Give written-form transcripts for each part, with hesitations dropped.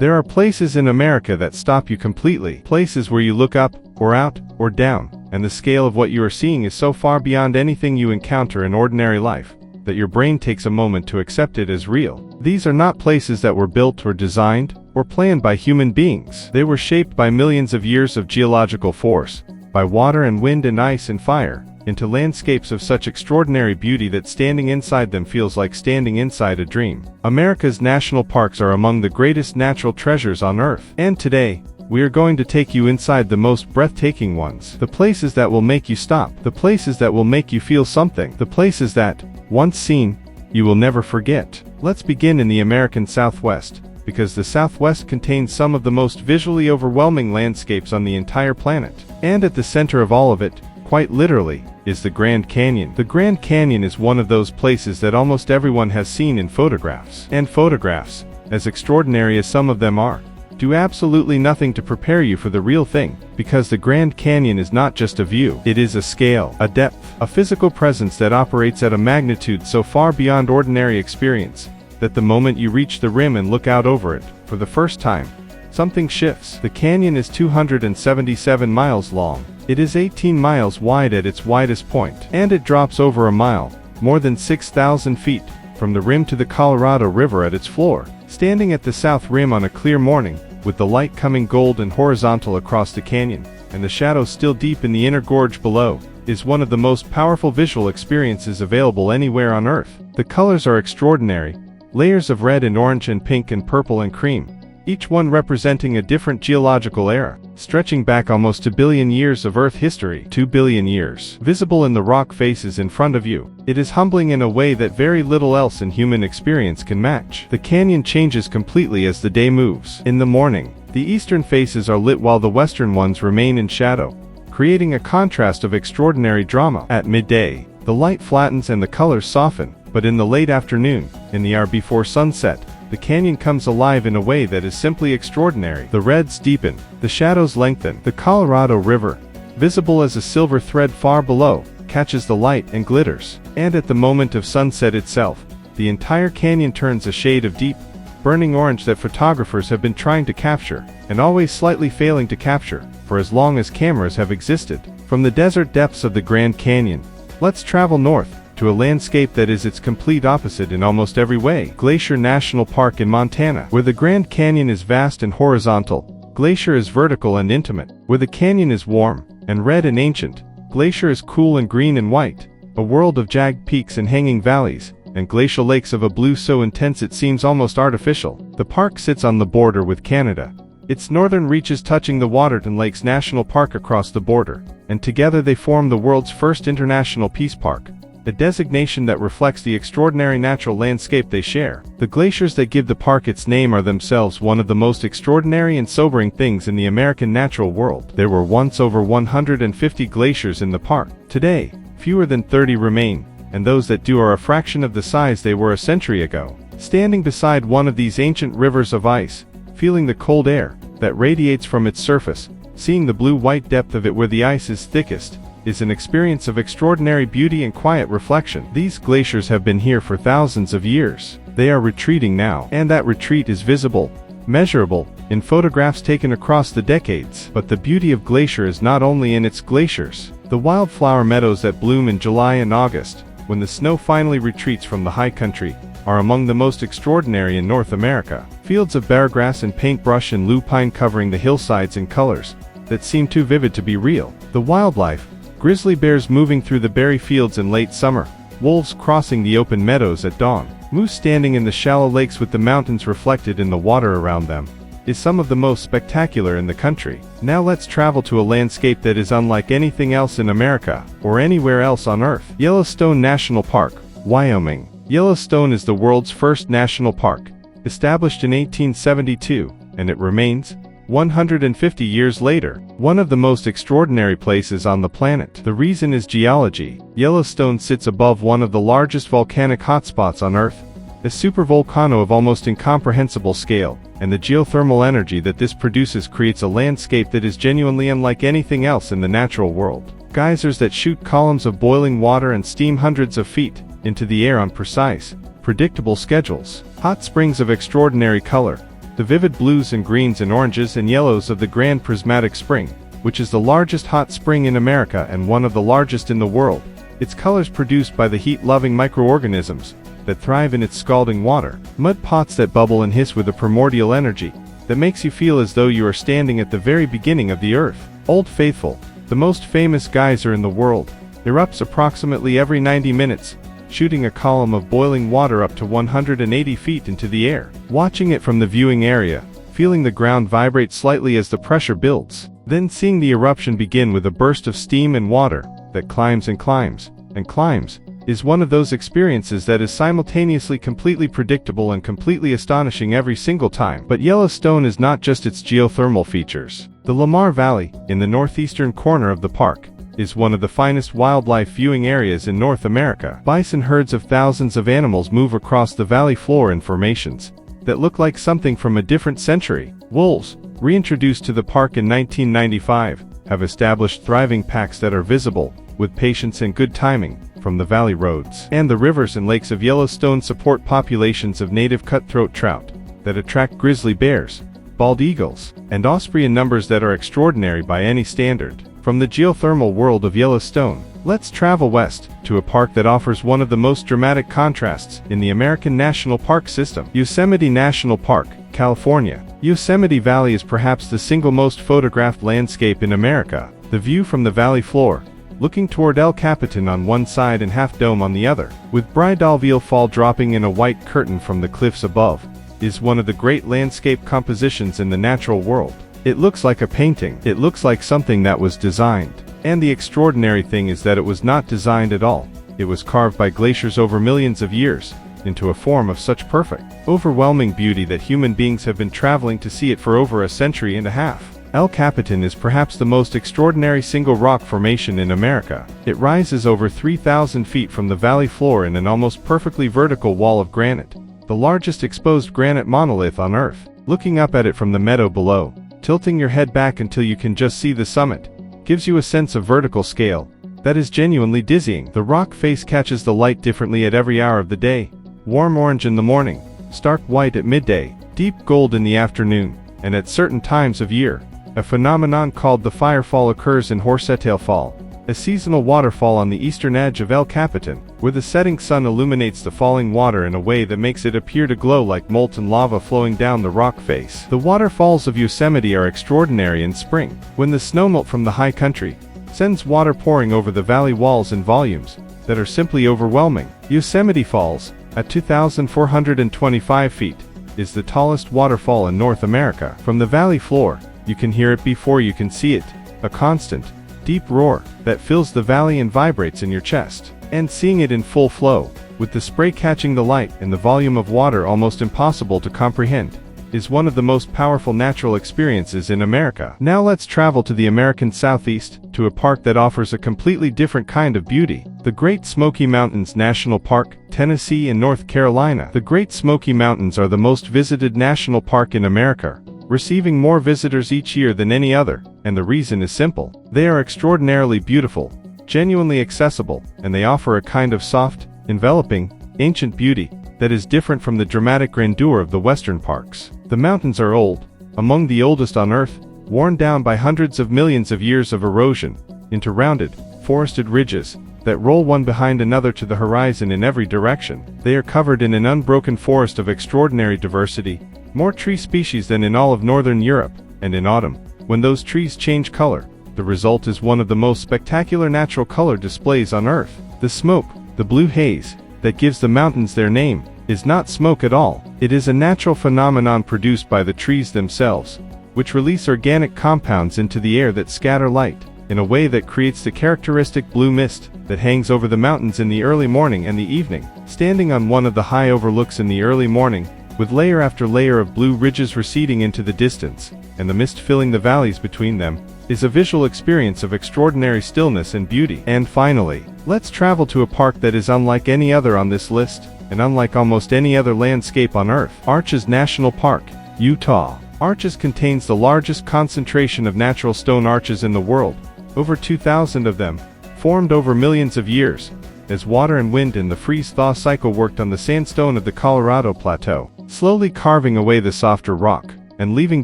There are places in America that stop you completely, places where you look up, or out, or down, and the scale of what you are seeing is so far beyond anything you encounter in ordinary life, that your brain takes a moment to accept it as real. These are not places that were built or designed, or planned by human beings. They were shaped by millions of years of geological force, by water and wind and ice and fire, into landscapes of such extraordinary beauty that standing inside them feels like standing inside a dream. America's national parks are among the greatest natural treasures on Earth. And today, we are going to take you inside the most breathtaking ones. The places that will make you stop. The places that will make you feel something. The places that, once seen, you will never forget. Let's begin in the American Southwest, because the Southwest contains some of the most visually overwhelming landscapes on the entire planet. And at the center of all of it, quite literally, is the Grand Canyon. The Grand Canyon is one of those places that almost everyone has seen in photographs. And photographs, as extraordinary as some of them are, do absolutely nothing to prepare you for the real thing, because the Grand Canyon is not just a view. It is a scale, a depth, a physical presence that operates at a magnitude so far beyond ordinary experience, that the moment you reach the rim and look out over it, for the first time, something shifts. The canyon is 277 miles long. It is 18 miles wide at its widest point, and it drops over a mile, more than 6,000 feet, from the rim to the Colorado River at its floor. Standing at the south rim on a clear morning, with the light coming gold and horizontal across the canyon, and the shadows still deep in the inner gorge below, is one of the most powerful visual experiences available anywhere on Earth. The colors are extraordinary, layers of red and orange and pink and purple and cream, each one representing a different geological era, stretching back almost 2 billion years of Earth history. 2 billion years. Visible in the rock faces in front of you, it is humbling in a way that very little else in human experience can match. The canyon changes completely as the day moves. In the morning, the eastern faces are lit while the western ones remain in shadow, creating a contrast of extraordinary drama. At midday, the light flattens and the colors soften, but in the late afternoon, in the hour before sunset, the canyon comes alive in a way that is simply extraordinary. The reds deepen, the shadows lengthen. The Colorado River, visible as a silver thread far below, catches the light and glitters. And at the moment of sunset itself, the entire canyon turns a shade of deep, burning orange that photographers have been trying to capture, and always slightly failing to capture, for as long as cameras have existed. From the desert depths of the Grand Canyon, let's travel north, to a landscape that is its complete opposite in almost every way. Glacier National Park in Montana. Where the Grand Canyon is vast and horizontal, Glacier is vertical and intimate. Where the canyon is warm, and red and ancient, Glacier is cool and green and white, a world of jagged peaks and hanging valleys, and glacial lakes of a blue so intense it seems almost artificial. The park sits on the border with Canada, its northern reaches touching the Waterton Lakes National Park across the border, and together they form the world's first international peace park, a designation that reflects the extraordinary natural landscape they share. The glaciers that give the park its name are themselves one of the most extraordinary and sobering things in the American natural world. There were once over 150 glaciers in the park. Today, fewer than 30 remain, and those that do are a fraction of the size they were a century ago. Standing beside one of these ancient rivers of ice, feeling the cold air that radiates from its surface, seeing the blue-white depth of it where the ice is thickest, is an experience of extraordinary beauty and quiet reflection. These glaciers have been here for thousands of years. They are retreating now, and that retreat is visible, measurable, in photographs taken across the decades. But the beauty of Glacier is not only in its glaciers. The wildflower meadows that bloom in July and August, when the snow finally retreats from the high country, are among the most extraordinary in North America. Fields of beargrass and paintbrush and lupine covering the hillsides in colors that seem too vivid to be real. The wildlife, grizzly bears moving through the berry fields in late summer, wolves crossing the open meadows at dawn, moose standing in the shallow lakes with the mountains reflected in the water around them, is some of the most spectacular in the country. Now let's travel to a landscape that is unlike anything else in America, or anywhere else on Earth. Yellowstone National Park, Wyoming. Yellowstone is the world's first national park, established in 1872, and it remains, 150 years later, one of the most extraordinary places on the planet. The reason is geology. Yellowstone sits above one of the largest volcanic hotspots on Earth, a supervolcano of almost incomprehensible scale, and the geothermal energy that this produces creates a landscape that is genuinely unlike anything else in the natural world. Geysers that shoot columns of boiling water and steam hundreds of feet into the air on precise, predictable schedules. Hot springs of extraordinary color, The vivid blues and greens and oranges and yellows of the Grand Prismatic Spring, which is the largest hot spring in America and one of the largest in the world. Its colors produced by the heat-loving microorganisms that thrive in its scalding water. Mud pots that bubble and hiss with a primordial energy that makes you feel as though you are standing at the very beginning of the earth. Old Faithful, the most famous geyser in the world, erupts approximately every 90 minutes, shooting a column of boiling water up to 180 feet into the air. Watching it from the viewing area, feeling the ground vibrate slightly as the pressure builds, then seeing the eruption begin with a burst of steam and water that climbs and climbs and climbs, is one of those experiences that is simultaneously completely predictable and completely astonishing every single time. But Yellowstone is not just its geothermal features. The Lamar Valley, in the northeastern corner of the park, is one of the finest wildlife viewing areas in North America. Bison herds of thousands of animals move across the valley floor in formations that look like something from a different century. Wolves, reintroduced to the park in 1995, have established thriving packs that are visible, with patience and good timing, from the valley roads. And the rivers and lakes of Yellowstone support populations of native cutthroat trout that attract grizzly bears, bald eagles, and osprey in numbers that are extraordinary by any standard. From the geothermal world of Yellowstone, let's travel west to a park that offers one of the most dramatic contrasts in the American national park system. Yosemite National Park, California. Yosemite Valley is perhaps the single most photographed landscape in America. The view from the valley floor, looking toward El Capitan on one side and Half Dome on the other, with Bridalveil Fall dropping in a white curtain from the cliffs above, is one of the great landscape compositions in the natural world. It looks like a painting. It looks like something that was designed. And the extraordinary thing is that it was not designed at all. It was carved by glaciers over millions of years, into a form of such perfect, overwhelming beauty that human beings have been traveling to see it for over a century and a half. El Capitan is perhaps the most extraordinary single rock formation in America. It rises over 3,000 feet from the valley floor in an almost perfectly vertical wall of granite, the largest exposed granite monolith on Earth. Looking up at it from the meadow below, tilting your head back until you can just see the summit, gives you a sense of vertical scale that is genuinely dizzying. The rock face catches the light differently at every hour of the day. Warm orange in the morning, stark white at midday, deep gold in the afternoon, and at certain times of year. A phenomenon called the firefall occurs in Horsetail Fall, a seasonal waterfall on the eastern edge of El Capitan, where the setting sun illuminates the falling water in a way that makes it appear to glow like molten lava flowing down the rock face. The waterfalls of Yosemite are extraordinary in spring, when the snowmelt from the high country sends water pouring over the valley walls in volumes that are simply overwhelming. Yosemite Falls, at 2,425 feet, is the tallest waterfall in North America. From the valley floor, you can hear it before you can see it, a constant, deep roar that fills the valley and vibrates in your chest. And seeing it in full flow, with the spray catching the light and the volume of water almost impossible to comprehend, is one of the most powerful natural experiences in America. Now let's travel to the American Southeast, to a park that offers a completely different kind of beauty. The Great Smoky Mountains National Park, Tennessee and North Carolina. The Great Smoky Mountains are the most visited national park in America, receiving more visitors each year than any other, and the reason is simple. They are extraordinarily beautiful, genuinely accessible, and they offer a kind of soft, enveloping, ancient beauty that is different from the dramatic grandeur of the western parks. The mountains are old, among the oldest on Earth, worn down by hundreds of millions of years of erosion, into rounded, forested ridges that roll one behind another to the horizon in every direction. They are covered in an unbroken forest of extraordinary diversity, more tree species than in all of northern Europe, and in autumn, when those trees change color, the result is one of the most spectacular natural color displays on Earth. The smoke, the blue haze, that gives the mountains their name, is not smoke at all. It is a natural phenomenon produced by the trees themselves, which release organic compounds into the air that scatter light, in a way that creates the characteristic blue mist that hangs over the mountains in the early morning and the evening. Standing on one of the high overlooks in the early morning, with layer after layer of blue ridges receding into the distance, and the mist filling the valleys between them, is a visual experience of extraordinary stillness and beauty. And finally, let's travel to a park that is unlike any other on this list, and unlike almost any other landscape on Earth. Arches National Park, Utah. Arches contains the largest concentration of natural stone arches in the world, over 2,000 of them, formed over millions of years, as water and wind in the freeze-thaw cycle worked on the sandstone of the Colorado Plateau. slowly carving away the softer rock, and leaving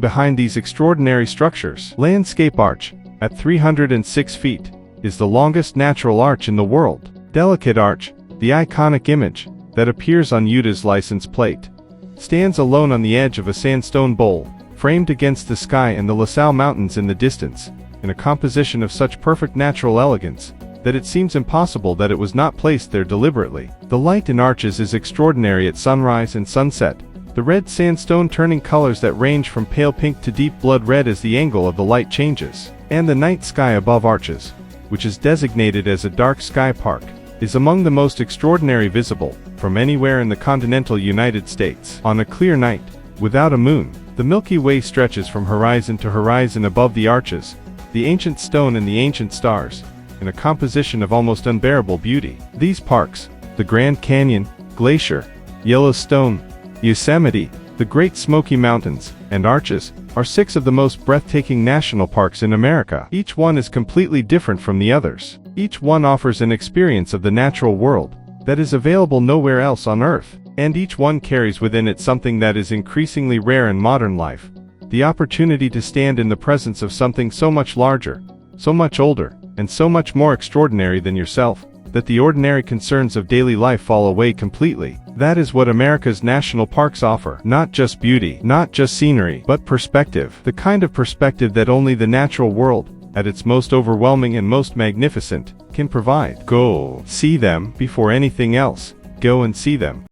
behind these extraordinary structures. Landscape Arch, at 306 feet, is the longest natural arch in the world. Delicate Arch, the iconic image that appears on Utah's license plate, stands alone on the edge of a sandstone bowl, framed against the sky and the LaSalle Mountains in the distance, in a composition of such perfect natural elegance that it seems impossible that it was not placed there deliberately. The light in arches is extraordinary at sunrise and sunset, the red sandstone turning colors that range from pale pink to deep blood red as the angle of the light changes. And the night sky above arches, which is designated as a dark sky park, is among the most extraordinary visible from anywhere in the continental United States. On a clear night, without a moon, the Milky Way stretches from horizon to horizon above the arches, the ancient stone and the ancient stars, in a composition of almost unbearable beauty. These parks, the Grand Canyon, Glacier, Yellowstone, Yosemite, the Great Smoky Mountains, and Arches, are 6 of the most breathtaking national parks in America. Each one is completely different from the others. Each one offers an experience of the natural world that is available nowhere else on Earth, and each one carries within it something that is increasingly rare in modern life: the opportunity to stand in the presence of something so much larger, so much older, and so much more extraordinary than yourself, that the ordinary concerns of daily life fall away completely. That is what America's national parks offer. Not just beauty, not just scenery, but perspective. The kind of perspective that only the natural world, at its most overwhelming and most magnificent, can provide. Go see them before anything else. Go and see them.